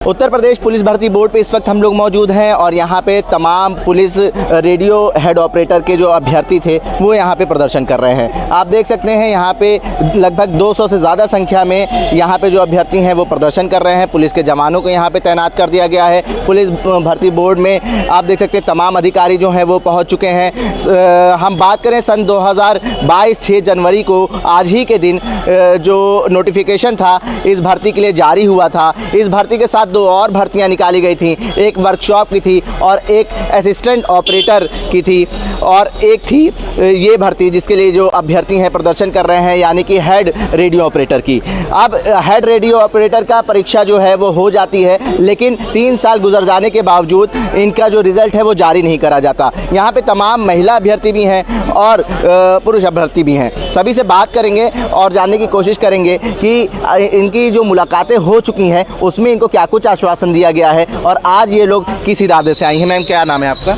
Uttar Pradesh police भर्ती board पे इस वक्त हम लोग मौजूद हैं और यहाँ पे तमाम पुलिस रेडियो हेड ऑपरेटर के जो अभ्यर्थी थे वो यहाँ पे प्रदर्शन कर रहे हैं। आप देख सकते हैं यहाँ पे लगभग 200 से ज़्यादा संख्या में यहाँ पे जो अभ्यर्थी हैं वो प्रदर्शन कर रहे हैं। पुलिस के जवानों को यहाँ पे तैनात कर दिया गया है। पुलिस भर्ती बोर्ड में आप देख सकते हैं तमाम अधिकारी जो हैं वो पहुँच चुके हैं। हम बात करें सन 2022 6 जनवरी को आज ही के दिन जो नोटिफिकेशन था इस भर्ती के लिए जारी हुआ था। इस भर्ती के साथ 2 और भर्तियां निकाली गई थी, एक वर्कशॉप की थी और एक असिस्टेंट ऑपरेटर की थी और एक थी ये भर्ती जिसके लिए जो अभ्यर्थी हैं प्रदर्शन कर रहे हैं यानी कि हेड रेडियो ऑपरेटर की। अब हेड रेडियो ऑपरेटर का परीक्षा जो है वो हो जाती है लेकिन 3 साल गुजर जाने के बावजूद इनका जो रिज़ल्ट है वो जारी नहीं करा जाता। यहाँ पे तमाम महिला अभ्यर्थी भी हैं और पुरुष अभ्यर्थी भी हैं। सभी से बात करेंगे और जानने की कोशिश करेंगे कि इनकी जो मुलाकातें हो चुकी हैं उसमें इनको क्या कुछ आश्वासन दिया गया है और आज ये लोग किस इरादे से आई हैं। मैम क्या नाम है आपका?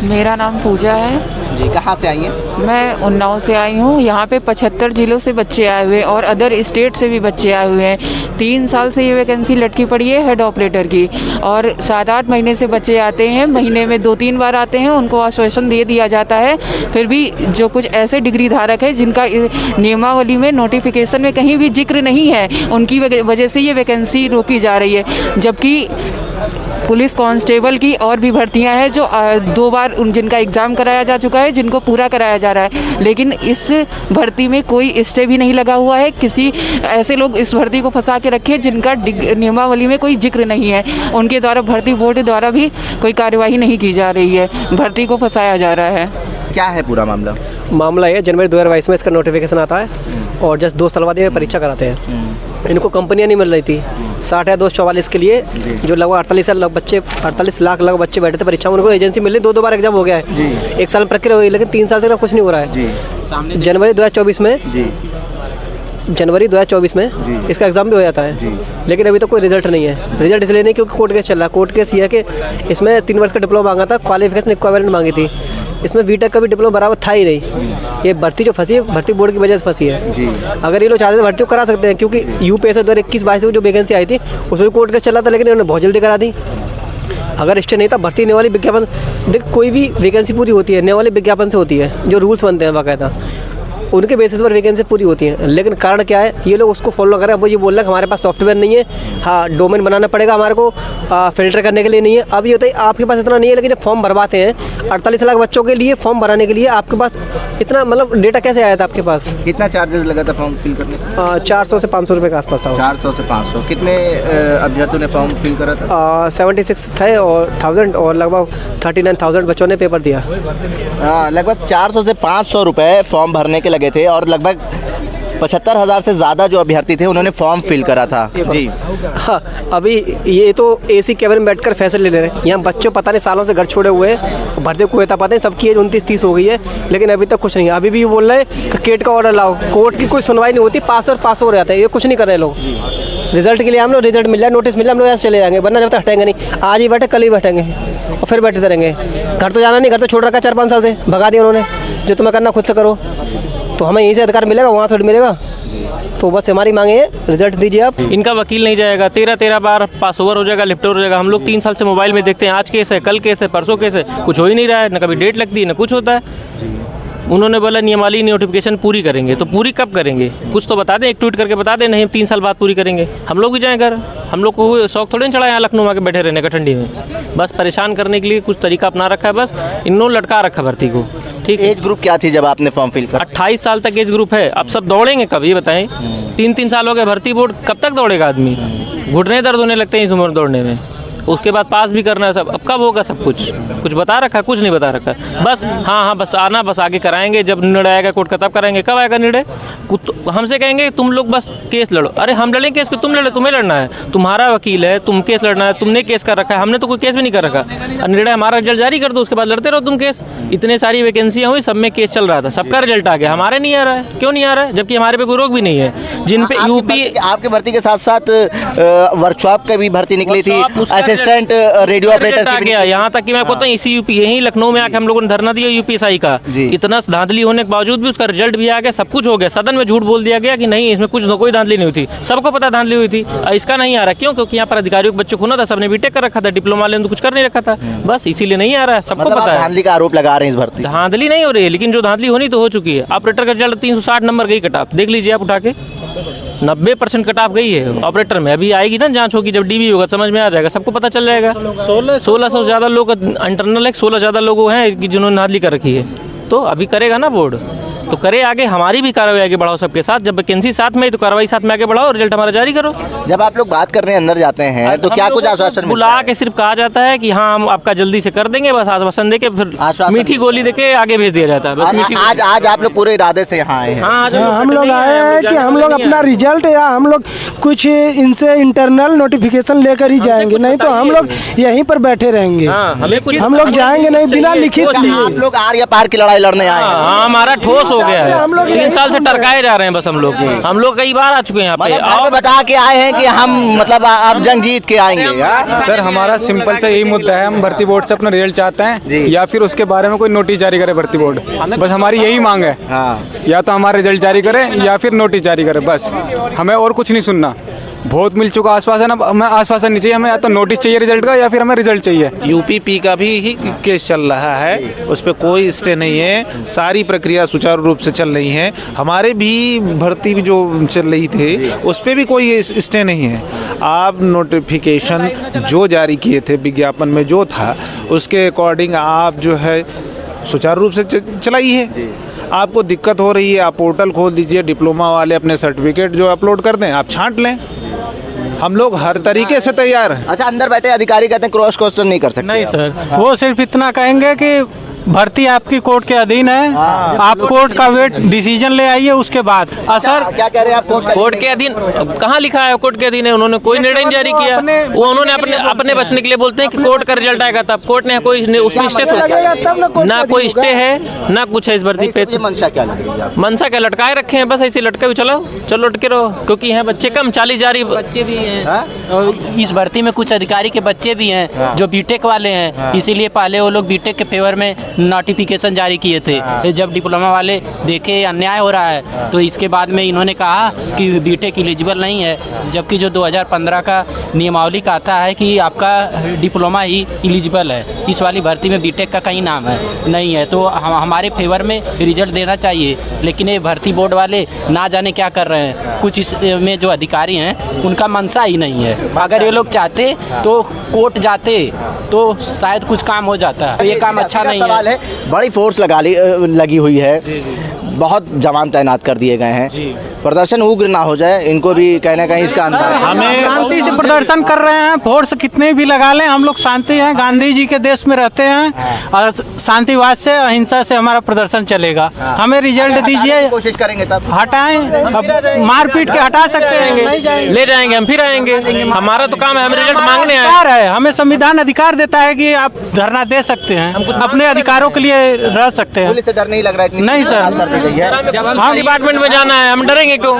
मेरा नाम पूजा है जी। कहाँ से आई हैं? मैं उन्नाव से आई हूँ। यहाँ पे 75 जिलों से बच्चे आए हुए हैं और अदर स्टेट से भी बच्चे आए हुए हैं। 3 साल से ये वैकेंसी लटकी पड़ी है हेड ऑपरेटर की और 7-8 महीने से बच्चे आते हैं, महीने में 2-3 बार आते हैं, उनको आश्वासन दे दिया जाता है। फिर भी जो कुछ ऐसे डिग्री धारक है जिनका नियमावली में नोटिफिकेशन में कहीं भी जिक्र नहीं है, उनकी वजह से ये वैकेंसी रोकी जा रही है। जबकि पुलिस कांस्टेबल की और भी भर्तियां हैं जो 2 बार जिनका एग्ज़ाम कराया जा चुका है, जिनको पूरा कराया जा रहा है, लेकिन इस भर्ती में कोई स्टे भी नहीं लगा हुआ है। किसी ऐसे लोग इस भर्ती को फंसा के रखे जिनका नियमावली में कोई जिक्र नहीं है, उनके द्वारा भर्ती बोर्ड द्वारा भी कोई कार्यवाही नहीं की जा रही है, भर्ती को फंसाया जा रहा है। क्या है पूरा मामला? ये जनवरी 2022 में इसका नोटिफिकेशन आता है और जस्ट 2 साल बाद ये परीक्षा कराते हैं। इनको कंपनियां नहीं मिल रही थी 60 या 244 के लिए जो लगभग 48 लाख लगभग बच्चे बैठे थे परीक्षा में, उनको एजेंसी मिल रही। 2 बार एग्जाम हो गया है, 1 साल में प्रक्रिया हुई, लेकिन 3 साल से कुछ नहीं हो रहा है। जनवरी 2024 में इसका एग्ज़ाम भी हो जाता है लेकिन अभी तक कोई रिजल्ट नहीं है। रिजल्ट इसलिए नहीं क्योंकि कोर्ट केस चल रहा है। कोर्ट केस ये है कि इसमें 3 वर्ष का डिप्लोमा मांगा था, क्वालिफिकेशन इक्विवेलेंट मांगी थी, इसमें बीटेक का भी डिप्लोमा बराबर था ही नहीं। ये भर्ती जो फंसी है भर्ती बोर्ड की वजह से फंसी है। अगर ये लोग चाहते तो भर्ती को करा सकते हैं क्योंकि यूपीएससी 2021-22 में जो वैकेंसी आई थी उसमें कोर्ट केस चला था लेकिन इन्होंने बहुत जल्दी करा दी। अगर स्टे नहीं था भर्ती होने वाली विज्ञापन देख कोई भी वैकेंसी पूरी होती है, होने वाले विज्ञापन से होती है, जो रूल्स बनते हैं बाकायदा उनके बेसिस पर वैकेंसी पूरी होती है। लेकिन कारण क्या है, ये लोग उसको फॉलो करें। अब वो ये बोल रहे हैं हमारे पास सॉफ्टवेयर नहीं है, हाँ डोमेन बनाना पड़ेगा हमारे को, फिल्टर करने के लिए नहीं है। अब ये होता है आपके पास इतना नहीं है, लेकिन जब फॉर्म भरवाते हैं 48 लाख बच्चों के लिए फॉर्म भराने के लिए आपके पास इतना मतलब डेटा कैसे आया था आपके पास? कितना चार्जेस लगा था फॉर्म फिल करने का? 400 से 500 रुपये के आसपास था। 400 से 500। कितने अभ्यर्थियों ने फॉर्म फिल करा था? 76 थे और 1000 और लगभग 39,000 बच्चों ने पेपर दिया। लगभग 400 से 500 रुपये फॉर्म भरने के लगे थे और लगभग 75,000 से ज़्यादा जो अभ्यर्थी थे उन्होंने फॉर्म फिल करा था। जी हाँ, अभी ये तो एसी केबिन में बैठकर फैसले ले रहे हैं। यहाँ बच्चों पता नहीं सालों से घर छोड़े हुए हैं, भर्ती को पता नहीं, सबकी एज 29-30 हो गई है लेकिन अभी तक कुछ नहीं है। अभी भी बोल रहे हैं कि केट का ऑर्डर लाओ, कोर्ट की कोई सुनवाई नहीं होती, पास हो जाता है। ये कुछ नहीं कर रहे लोग। रिजल्ट के लिए हम लोग रिजल्ट मिल जाए, नोटिस मिल जाए, हम लोग ऐसे चले जाएंगे, वरना जब तक हटेंगे नहीं। आज ही बैठे कल ही बैठेंगे और फिर बैठते रहेंगे। घर तो जाना नहीं, घर तो छोड़ रखा 4-5 साल से, भगा दिया उन्होंने। जो तुम्हें करना खुद से करो, तो हमें यहीं से अधिकार मिलेगा, वहाँ थोड़ी मिलेगा। तो बस हमारी मांगे है रिजल्ट दीजिए आप। इनका वकील नहीं जाएगा, 13 बार पास ओवर हो जाएगा, लिफ्ट ओवर हो जाएगा। हम लोग 3 साल से मोबाइल में देखते हैं, आज केस है, कल केस है, परसों केस है, कुछ हो ही नहीं रहा है। न कभी डेट लगती है न कुछ होता है। उन्होंने बोला नियमावली नोटिफिकेशन पूरी करेंगे, तो पूरी कब करेंगे? कुछ तो बता दें, एक ट्वीट करके बता दें नहीं 3 साल बाद पूरी करेंगे। हम लोग भी जाएँ घर, हम लोग को शौक थोड़े चढ़ा यहाँ लखनऊ में आके बैठे रहने का ठंडी में। बस परेशान करने के लिए कुछ तरीका अपना रखा है, बस इन्होंने लटका रखा भर्ती को। ठीक। एज ग्रुप क्या थी जब आपने फॉर्म फिल किया? 28 साल तक एज ग्रुप है। अब सब दौड़ेंगे कब ये बताएं? 3-3 साल हो गए भर्ती बोर्ड, कब तक दौड़ेगा आदमी? घुटने दर्द होने लगते हैं इस उम्र दौड़ने में, उसके बाद पास भी करना है सब। अब कब होगा सब कुछ बता रखा? कुछ नहीं बता रखा। बस हाँ बस आना, बस आगे कराएंगे, जब निर्णय आएगा कोर्ट का तब कराएंगे। कब आएगा निर्णय? हमसे कहेंगे तुम लोग बस केस लड़ो। अरे हम लड़ें केस, तुम लड़े, तुम्हें लड़ना है, तुम्हारा वकील है, तुम केस लड़ना है, तुमने केस कर रखा है, हमने तो कोई केस भी नहीं कर रखा। निर्णय हमारा रिजल्ट जारी कर दो, उसके बाद लड़ते रहो तुम केस। इतने सारी वैकेंसियाँ हुई, सब में केस चल रहा था, सबका रिजल्ट आ गया, हमारे नहीं आ रहा है। क्यों नहीं आ रहा है? जबकि हमारे पे कोई रोक भी नहीं है। जिन पे यूपी आपके भर्ती के साथ साथ वर्कशॉप का भी भर्ती निकली थी, असिस्टेंट रेडियो ऑपरेटर आ गया यहाँ तक कि मैं कहता हूँ इसी यूपी यही लखनऊ में आके हम लोगों ने धरना दिया यूपीएसआई का, इतना धांधली होने के बावजूद भी उसका रिजल्ट भी आ गया, सब कुछ हो गया। सदन में झूठ बोल दिया गया कि नहीं इसमें कुछ कोई धांधली नहीं हुई थी, सबको पता धांधली हुई थी। इसका नहीं आ रहा क्यों? क्योंकि यहाँ पर अधिकारियों के बच्चे खुना था, सबने बीटेक कर रखा था, डिप्लोमा वाले ने तो कुछ कर नहीं रखा था, बस इसीलिए नहीं आ रहा है, सबको पता है। धांधली का आरोप लगा रहे हैं इस भर्ती। धांधली नहीं हो रही है, लेकिन जो धांधली होनी तो हो चुकी है। ऑपरेटर का रिजल्ट 360 नंबर गई कट ऑफ, देख लीजिए आप उठा के 90% कट ऑफ गई है ऑपरेटर में। अभी आएगी ना जांच होगी, जब डीबी होगा समझ में आ जाएगा, सबको पता चल जाएगा। 1600 ज़्यादा लोग इंटरनल है, 16 ज़्यादा लोग हैं कि जिन्होंने धांधली कर रखी है। तो अभी करेगा ना बोर्ड, तो करे आगे, हमारी भी कार्रवाई आगे बढ़ाओ सबके साथ। जब वैकेंसी साथ में तो कार्रवाई साथ में आगे बढ़ाओ, रिजल्ट हमारा जारी करो। जब आप लोग बात करने अंदर जाते हैं तो क्या कुछ आश्वासन बुला के सिर्फ कहा जाता है कि हाँ हम आपका जल्दी से कर देंगे, बस आश्वासन देके फिर मीठी गोली देके आगे भेज दिया जाता है बस। मीठी आज आप लोग पूरे इरादे से यहाँ आए हैं? हम लोग आए हैं कि हम लोग अपना रिजल्ट या हम लोग कुछ इनसे इंटरनल नोटिफिकेशन लेकर ही जाएंगे, नहीं तो हम लोग यहीं पर बैठे रहेंगे। हम लोग जाएंगे नहीं बिना लिखित। आप लोग आर या पार की लड़ाई लड़ने आए हैं? हमारा ठोस हो गया है, 3 साल से टरकाए जा रहे हैं बस। हम लोग कई बार आ चुके हैं यहाँ पे और बता के आए हैं कि हम मतलब आप जंग जीत के आएंगे। सर हमारा सिंपल से यही मुद्दा है, हम भर्ती बोर्ड से अपना रिजल्ट चाहते हैं या फिर उसके बारे में कोई नोटिस जारी करे भर्ती बोर्ड, बस हमारी यही मांग है। या तो हमारा रिजल्ट जारी करे या फिर नोटिस जारी करे, बस हमें और कुछ नहीं सुनना। बहुत मिल चुका आश्वासन, अब हमें आश्वासन नहीं चाहिए, हमें या तो नोटिस चाहिए रिजल्ट का या फिर हमें रिजल्ट चाहिए। यूपीपी का भी ही केस चल रहा है, उस पर कोई स्टे नहीं है, सारी प्रक्रिया सुचारू रूप से चल रही है। हमारे भी भर्ती भी जो चल रही थी उस पर भी कोई स्टे नहीं है। आप नोटिफिकेशन जो जारी किए थे विज्ञापन में जो था उसके अकॉर्डिंग आप जो है सुचारू रूप से चलाइए। आपको दिक्कत हो रही है आप पोर्टल खोल दीजिए, डिप्लोमा वाले अपने सर्टिफिकेट जो अपलोड कर दें आप छांट लें, हम लोग हर तरीके से तैयार हैं। अच्छा, अंदर बैठे अधिकारी कहते हैं क्रॉस क्वेश्चन नहीं कर सकते? नहीं सर, वो सिर्फ इतना कहेंगे कि भर्ती आपकी कोर्ट के अधीन है, आप कोर्ट का वेट डिसीजन ले आइए उसके बाद। सर क्या कह रहे हैं आप? कोर्ट के अधीन कहाँ लिखा है कोर्ट के अधीन है? उन्होंने कोई निर्णय नहीं जारी किया, वो उन्होंने अपने बचने के लिए बोलते हैं कि कोर्ट का रिजल्ट आएगा तब। कोर्ट ने कोई उसमें स्टे ना कोई स्टे है ना कुछ है इस भर्ती पे। मंशा क्या लग रही है? मनसा क्या लटकाए रखे हैं, बस ऐसे लटके हुए चलो लटके रहो, क्योंकि यहाँ बच्चे कम 40 जारी बच्चे भी हैं और इस भर्ती में कुछ अधिकारी के बच्चे भी हैं जो बीटेक वाले हैं, इसीलिए पहले वो लोग बीटेक के फेवर में नोटिफिकेशन जारी किए थे। जब डिप्लोमा वाले देखे अन्याय हो रहा है तो इसके बाद में इन्होंने कहा कि बीटेक एलिजिबल नहीं है, जबकि जो 2015 का नियमावली का आता है कि आपका डिप्लोमा ही एलिजिबल है। इस वाली भर्ती में बीटेक का कहीं नाम है नहीं है, तो हमारे फेवर में रिजल्ट देना चाहिए। लेकिन ये भर्ती बोर्ड वाले ना जाने क्या कर रहे हैं, कुछ इसमें जो अधिकारी हैं उनका मनसा ही नहीं है। अगर ये लोग चाहते तो कोर्ट जाते तो शायद कुछ काम हो जाता है। ये काम अच्छा नहीं है। बड़ी फोर्स लगी हुई है, बहुत जवान तैनात कर दिए गए हैं, प्रदर्शन उग्र ना हो जाए, इनको भी कहीं ना कहीं इसका अंदाजा। हमें शांति से प्रदर्शन कर रहे हैं, फोर्स कितने भी लगा लें, हम लोग शांति हैं, गांधी जी के देश में रहते हैं और शांतिवाद से अहिंसा से हमारा प्रदर्शन चलेगा। हमें रिजल्ट दीजिए, कोशिश करेंगे तब हटाएं, अब मारपीट के हटा सकते हैं, ले जाएंगे हम, फिर आएंगे, हमारा तो काम है, हम रिजल्ट मांगने आए हैं। हमें संविधान अधिकार देता है कि आप धरना दे सकते हैं, अपने अधिकारों के लिए रह सकते हैं। पुलिस से डर नहीं लग रहा है? नहीं सर, जब हम डिपार्टमेंट में जाना है हम डरेंगे क्यों?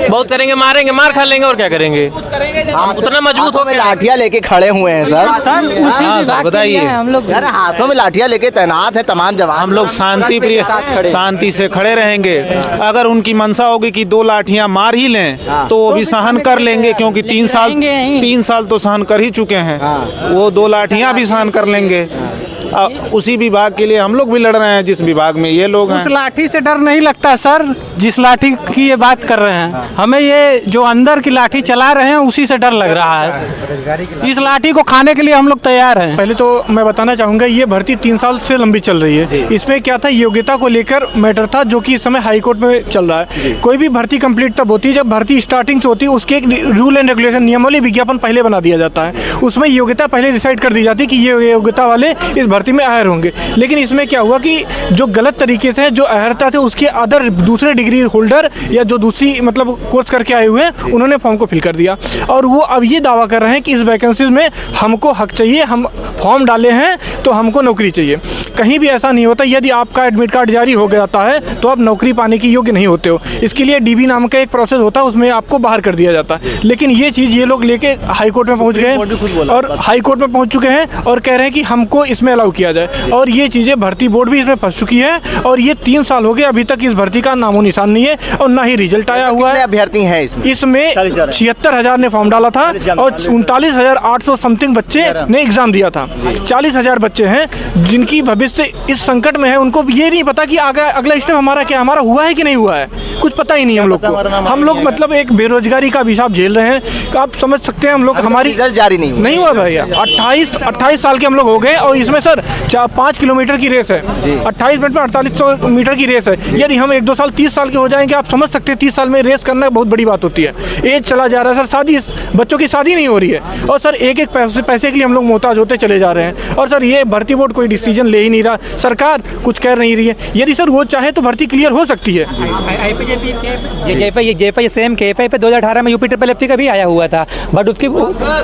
बहुत करेंगे, मारेंगे, मार खा लेंगे और क्या करेंगे? उतना मजबूत हो गए। लाठियां लेके खड़े हुए हैं सर, बताइए। हम लोग हाथों में लाठियां लेके तैनात है तमाम जवान। हम लोग शांति प्रिय शांति से खड़े रहेंगे। अगर उनकी मंशा होगी कि 2 लाठियां मार ही लें तो वो भी सहन कर लेंगे, क्योंकि 3 साल तो सहन कर ही चुके हैं, वो 2 लाठियां भी सहन कर लेंगे। उसी विभाग के लिए हम लोग भी लड़ रहे हैं जिस विभाग में ये लोग हैं। उस लाठी से डर नहीं लगता सर, जिस लाठी की ये बात कर रहे हैं, हमें ये जो अंदर की लाठी चला रहे हैं उसी से डर लग रहा है। इस लाठी को खाने के लिए हम लोग तैयार हैं। पहले तो मैं बताना चाहूँगा ये भर्ती 3 साल से लंबी चल रही है। इसमें क्या था, योग्यता को लेकर मैटर था जो कि इस समय हाई कोर्ट में चल रहा है। कोई भी भर्ती कंप्लीट तब होती है जब भर्ती स्टार्टिंग से होती है, उसके एक रूल एंड रेगुलेशन नियमावली विज्ञापन पहले बना दिया जाता है, उसमें योग्यता पहले डिसाइड कर दी जाती है कि ये योग्यता वाले इस भर्ती में अहर होंगे। लेकिन इसमें क्या हुआ कि जो गलत तरीके से जो अहर्ता थे उसके अदर दूसरे डिग्री होल्डर या जो दूसरी मतलब कोर्स करके आए हुए हैं उन्होंने फॉर्म को फिल कर दिया, और वो अब ये दावा कर रहे हैं कि इस वैकेंसीज में हमको हक चाहिए, हम फॉर्म डाले हैं तो हमको नौकरी चाहिए। कहीं भी ऐसा नहीं होता। यदि आपका एडमिट कार्ड जारी हो जाता है तो आप नौकरी पाने की योग्य नहीं होते हो। इसके लिए डीबी नाम का एक प्रोसेस होता है, उसमें आपको बाहर कर दिया जाता है। लेकिन ये चीज़ ये लोग लेके हाई कोर्ट में पहुंच गए हैं और हाई कोर्ट में पहुंच चुके हैं और कह रहे हैं कि हमको इसमें अलाउ किया जाए, और ये चीज़ें भर्ती बोर्ड भी इसमें फंस चुकी है। और ये 3 साल हो गए, अभी तक इस भर्ती का नामो निशान नहीं है और ना ही रिजल्ट आया हुआ है। अभ्यर्थी हैं इसमें 76,000 ने फॉर्म डाला था और 39,800 समथिंग बच्चे ने एग्जाम दिया था। 40,000 बच्चे हैं जिनकी भविष्य इस संकट में है, उनको ये नहीं पता कि आगे अगला स्टेप हमारा क्या, हमारा हुआ है कि नहीं हुआ है, कुछ पता ही नहीं हम लोग को। हम लोग मतलब एक बेरोजगारी का अभिशाप झेल रहे हैं। आप समझ सकते हैं हम लोग, हमारी रिजल्ट जारी नहीं हुआ भैया। 28 साल के हम लोग हो गए और इसमें सर 5 किलोमीटर की रेस है, 28 मिनट में 4800 मीटर की रेस है। यदि हम 1-2 साल 30 साल के हो जाएंगे, आप समझ सकते हैं 30 साल में रेस करना बहुत बड़ी बात होती है। एज चला जा रहा है सर, शादी बच्चों की शादी नहीं हो रही है, और सर एक पैसे के लिए हम लोग मोहताज होते चले जा रहे हैं। और सर ये भर्ती बोर्ड कोई डिसीजन ले ही नहीं रहा, सरकार कुछ कर नहीं रही है। यदि सर वो चाहे तो भर्ती क्लियर हो सकती है। जेएफआई सेम केएफआई पे 2018 में यूपी ट्रिपल एफसी का भी आया हुआ था, बट उसकी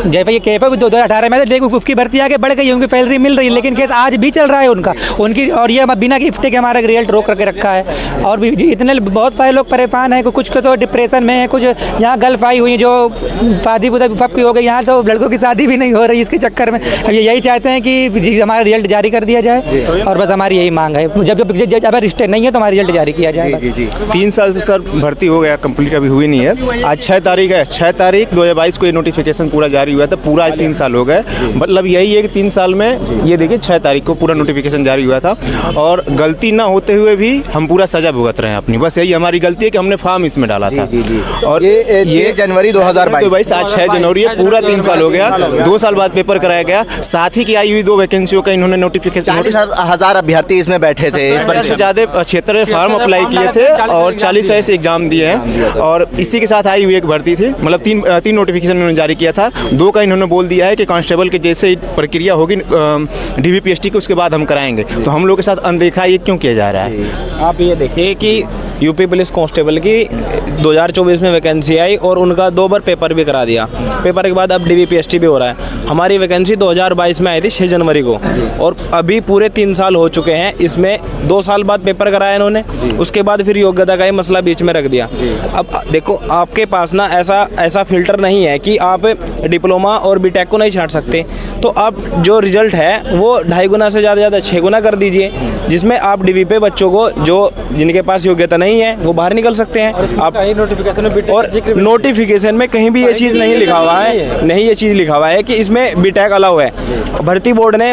जेएफआई केएफआई 2018 में, लेकिन उसकी भर्ती आगे बढ़ गई, उनकी सैलरी मिल रही है, लेकिन केस आज भी चल रहा है उनकी। और ये बिना गिफ्ट के हमारा रिजल्ट रोक करके रखा है। और भी इतने बहुत सारे लोग परेशान हैं, कुछ को तो डिप्रेशन में है, कुछ यहाँ गल्फ आई हुई जो शादी की हो गई, यहाँ तो लड़कों की शादी भी नहीं हो रही इसके चक्कर में। ये यही चाहते हैं कि हमारा रिजल्ट जारी कर दिया जाए, और बस हमारी यही मांग है। जब अगर स्टे नहीं है तो हमारा रिजल्ट जारी किया जाए। 3 साल से सर भर्ती हो गया, कंप्लीट अभी हुई नहीं है। आज 6 तारीख है, 6 तारीख 2022 को ये नोटिफिकेशन पूरा जारी हुआ था। पूरा आज 3 साल हो गए। मतलब यही है कि 3 साल में ये देखिए 6 तारीख को पूरा नोटिफिकेशन जारी हुआ था, और गलती ना होते हुए भी हम पूरा सजा भुगत रहे हैं अपनी। बस यही हमारी गलती है कि हमने फॉर्म इसमें डाला था। और ये जनवरी 2022, आज 6 जनवरी है, पूरा 3 साल हो गया। 2 साल बाद पेपर कराया गया। साथ ही की आई हुई 2 वैकेंसियों का इन्होंने नोटिफिकेशन, 40,000 अभ्यर्थी इसमें बैठे थे। इस पर से ज़्यादा क्षेत्र में फॉर्म अप्लाई किए थे और 40 ऐसे एग्जाम दिए हैं। और इसी के साथ आई हुई एक भर्ती थी, मतलब 3 नोटिफिकेशन इन्होंने जारी किया था। 2 का इन्होंने बोल दिया है कि कांस्टेबल के जैसे प्रक्रिया होगी DVPST की, उसके बाद हम कराएंगे। तो हम लोग के साथ अनदेखा ये क्यों किया जा रहा है? आप ये देखिए कि यूपी पुलिस कांस्टेबल की 2024 में वैकेंसी आई और उनका 2 बार पेपर भी करा दिया। पेपर के बाद अब DVPST भी हो रहा है। हमारी वैकेंसी 2022 में आई थी 6 जनवरी को, और अभी पूरे 3 साल हो चुके हैं। इसमें 2 साल बाद पेपर कराया इन्होंने, उसके बाद फिर योग्यता का ही मसला बीच में रख दिया। अब देखो आपके पास ना ऐसा फिल्टर नहीं है कि आप डिप्लोमा और बीटेक को नहीं छांट सकते। तो आप जो रिजल्ट है वो 2.5 गुना से ज़्यादा 6 गुना कर दीजिए, जिसमें आप DVP बच्चों को जो जिनके पास योग्यता नहीं है वो बाहर निकल सकते हैं। आप नोटिफिकेशन में कहीं भी ये चीज़ नहीं लिखा हुआ है, नहीं ये चीज़ लिखा हुआ है कि इसमें बीटेक अलाउ है। भर्ती बोर्ड ने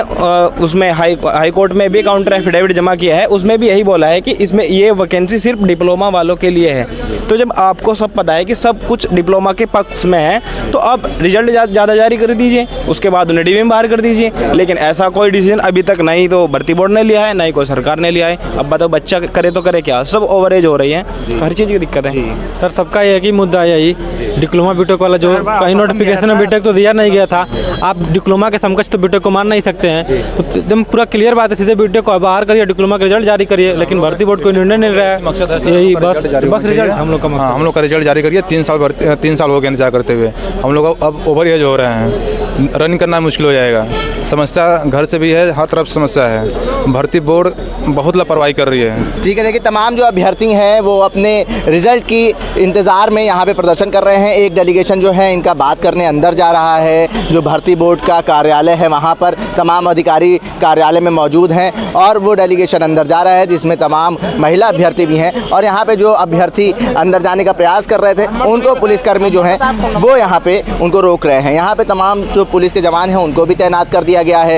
उसमें हाई कोर्ट में भी काउंटर एफिडेविट जमा किया है, उसमें भी यही बोला है कि इसमें ये वैकेंसी सिर्फ डिप्लोमा वालों के लिए है। तो जब आपको सब पता है कि सब कुछ डिप्लोमा के पक्ष में है, तो आप रिजल्ट ज़्यादा जारी कर दीजिए, उसके बाद उन्हें DV में बाहर कर दीजिए। लेकिन ऐसा कोई डिसीजन अभी तक नहीं तो भर्ती बोर्ड ने लिया है, ना ही कोई सरकार ने लिया है। अब बताओ बच्चा करे तो करे क्या, सब ओवरेज हो रही है, तो हर चीज़ की दिक्कत है। सर सबका एक ही मुद्दा है, यही डिप्लोमा बीटेक वाला जो कहीं नोटिफिकेशन में बीटेक तो दिया नहीं गया था। आप डिप्लोमा के समकक्ष तो बीटेक को मान नहीं सकते हैं, तो एकदम पूरा क्लियर बात है, सीधे बीटेक को बाहर करिए, डिप्लोमा का रिजल्ट जारी करिए। लेकिन भर्ती बोर्ड कोई निर्णय नहीं रहा है, यही बस रिजल्ट हम लोग का मकसद। हम लोग का रिजल्ट जारी करिए। 3 साल हो गए इंतजार करते हुए। हम लोग अब ओवर एज हो रहे हैं, रन करना मुश्किल हो जाएगा। समस्या घर से भी है, हर तरफ समस्या है। भर्ती बोर्ड बहुत लापरवाही कर रही है। ठीक है, देखिए तमाम जो अभ्यर्थी हैं वो अपने रिजल्ट की इंतज़ार में यहाँ पे प्रदर्शन कर रहे हैं। एक डेलीगेशन जो है इनका बात करने अंदर जा रहा है। जो भर्ती बोर्ड का कार्यालय है वहाँ पर तमाम अधिकारी कार्यालय में मौजूद हैं, और वो डेलीगेशन अंदर जा रहा है जिसमें तमाम महिला अभ्यर्थी भी हैं। और यहाँ पे जो अभ्यर्थी अंदर जाने का प्रयास कर रहे थे उनको पुलिसकर्मी जो हैं वो यहाँ पे उनको रोक रहे हैं। यहाँ पे तमाम जो पुलिस के जवान हैं उनको भी तैनात कर दिया गया है।